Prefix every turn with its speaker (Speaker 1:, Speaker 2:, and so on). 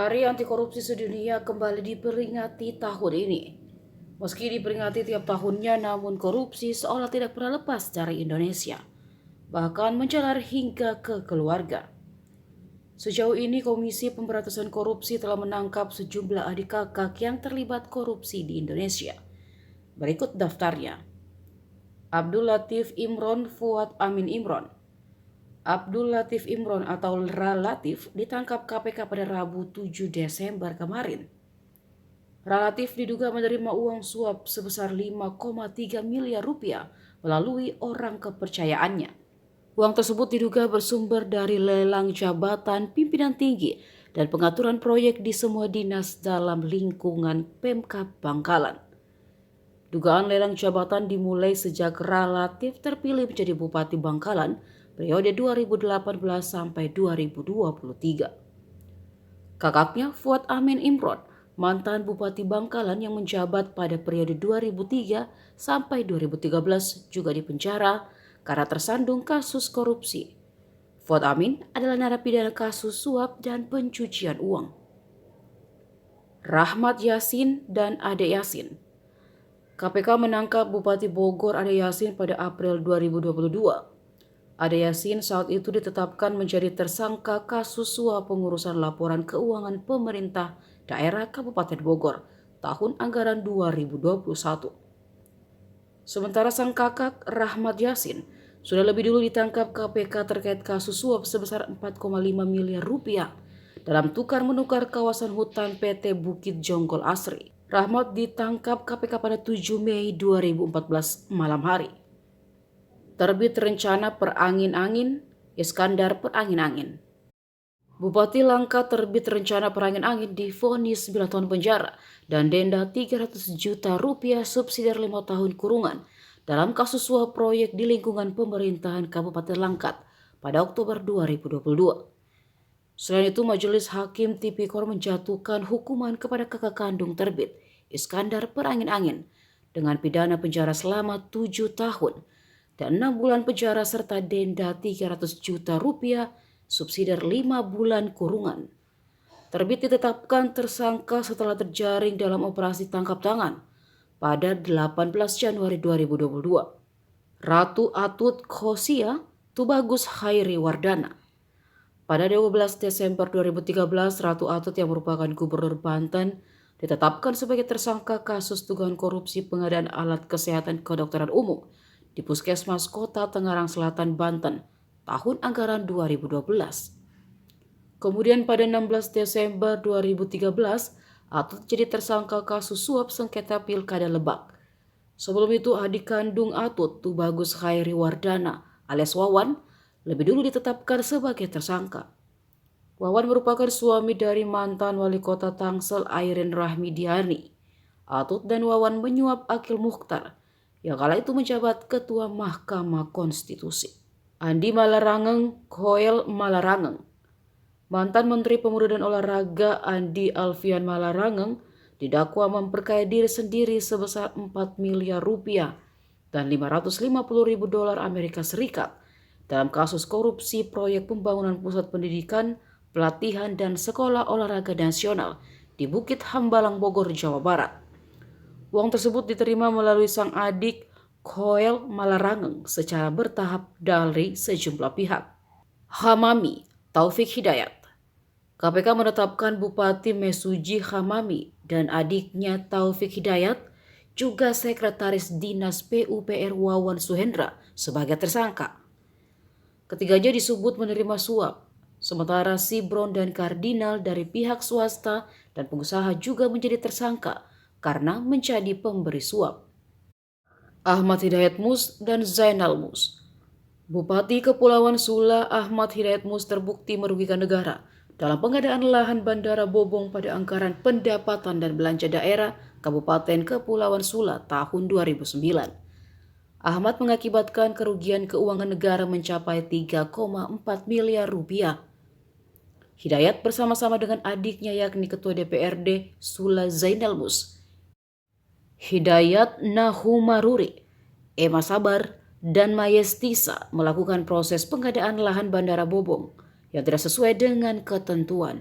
Speaker 1: Hari Anti Korupsi Sedunia kembali diperingati tahun ini. Meski diperingati tiap tahunnya, namun korupsi seolah tidak pernah lepas dari Indonesia, bahkan menjalar hingga ke keluarga. Sejauh ini, Komisi Pemberantasan Korupsi telah menangkap sejumlah adik kakak yang terlibat korupsi di Indonesia. Berikut daftarnya. Abdul Latif Imron Fuad Amin Imron. Abdul Latif Imron atau Latif ditangkap KPK pada Rabu 7 Desember kemarin. Latif diduga menerima uang suap sebesar 5,3 miliar rupiah melalui orang kepercayaannya. Uang tersebut diduga bersumber dari lelang jabatan pimpinan tinggi dan pengaturan proyek di semua dinas dalam lingkungan Pemkab Bangkalan. Dugaan lelang jabatan dimulai sejak Latif terpilih menjadi Bupati Bangkalan periode 2018 sampai 2023. Kakaknya Fuad Amin Imron, mantan Bupati Bangkalan yang menjabat pada periode 2003 sampai 2013 juga dipenjara karena tersandung kasus korupsi. Fuad Amin adalah narapidana kasus suap dan pencucian uang. Rahmat Yasin dan Ade Yasin. KPK menangkap Bupati Bogor Ade Yasin pada April 2022. Ade Yasin saat itu ditetapkan menjadi tersangka kasus suap pengurusan laporan keuangan pemerintah daerah Kabupaten Bogor tahun anggaran 2021. Sementara sang kakak Rahmat Yasin sudah lebih dulu ditangkap KPK terkait kasus suap sebesar 4,5 miliar rupiah dalam tukar-menukar kawasan hutan PT Bukit Jonggol Asri. Rahmat ditangkap KPK pada 7 Mei 2014 malam hari. Terbit rencana perangin-angin, Iskandar perangin-angin. Bupati Langkat terbit rencana perangin-angin divonis 9 tahun penjara dan denda 300 juta rupiah subsidi 5 tahun kurungan dalam kasus suap proyek di lingkungan pemerintahan Kabupaten Langkat pada Oktober 2022. Selain itu, Majelis Hakim Tipikor menjatuhkan hukuman kepada kakak kandung terbit, Iskandar perangin-angin, dengan pidana penjara selama 7 tahun dan 6 bulan penjara serta denda 300 juta rupiah subsidi 5 bulan kurungan. Terbit ditetapkan tersangka setelah terjaring dalam operasi tangkap tangan pada 18 Januari 2022. Ratu Atut Khosia Tubagus Khairi Wardana. Pada 12 Desember 2013, Ratu Atut yang merupakan Gubernur Banten ditetapkan sebagai tersangka kasus dugaan korupsi pengadaan alat kesehatan kedokteran umum di Puskesmas Kota Tangerang Selatan, Banten, tahun anggaran 2012. Kemudian pada 16 Desember 2013, Atut jadi tersangka kasus suap sengketa Pilkada Lebak. Sebelum itu, adik kandung Atut, Tubagus Khairi Wardana alias Wawan, lebih dulu ditetapkan sebagai tersangka. Wawan merupakan suami dari mantan wali kota Tangsel Airin Rahmidiani. Atut dan Wawan menyuap Akil Mukhtar yang kala itu menjabat Ketua Mahkamah Konstitusi. Andi Malarangeng Khoel Malarangeng. Mantan Menteri Pemuda dan Olahraga Andi Alfian Malarangeng didakwa memperkaya diri sendiri sebesar 4 miliar rupiah dan 550 ribu dolar Amerika Serikat dalam kasus korupsi proyek pembangunan pusat pendidikan, pelatihan dan sekolah olahraga nasional di Bukit Hambalang, Bogor, Jawa Barat. Uang tersebut diterima melalui sang adik Khoel Malarangeng secara bertahap dari sejumlah pihak. Hamami Taufik Hidayat. KPK menetapkan Bupati Mesuji Hamami dan adiknya Taufik Hidayat, juga Sekretaris Dinas PUPR Wawan Suhendra sebagai tersangka. Ketiganya disebut menerima suap, sementara Sibron dan Kardinal dari pihak swasta dan pengusaha juga menjadi tersangka karena menjadi pemberi suap. Ahmad Hidayat Mus dan Zainal Mus. Bupati Kepulauan Sula Ahmad Hidayat Mus terbukti merugikan negara dalam pengadaan lahan Bandara Bobong pada anggaran pendapatan dan belanja daerah Kabupaten Kepulauan Sula tahun 2009. Ahmad mengakibatkan kerugian keuangan negara mencapai 3,4 miliar rupiah. Hidayat bersama-sama dengan adiknya yakni Ketua DPRD Sula Zainal Mus, Hidayat Nahumaruri, Emma Sabar, dan Mayestisa melakukan proses pengadaan lahan Bandara Bobong yang tidak sesuai dengan ketentuan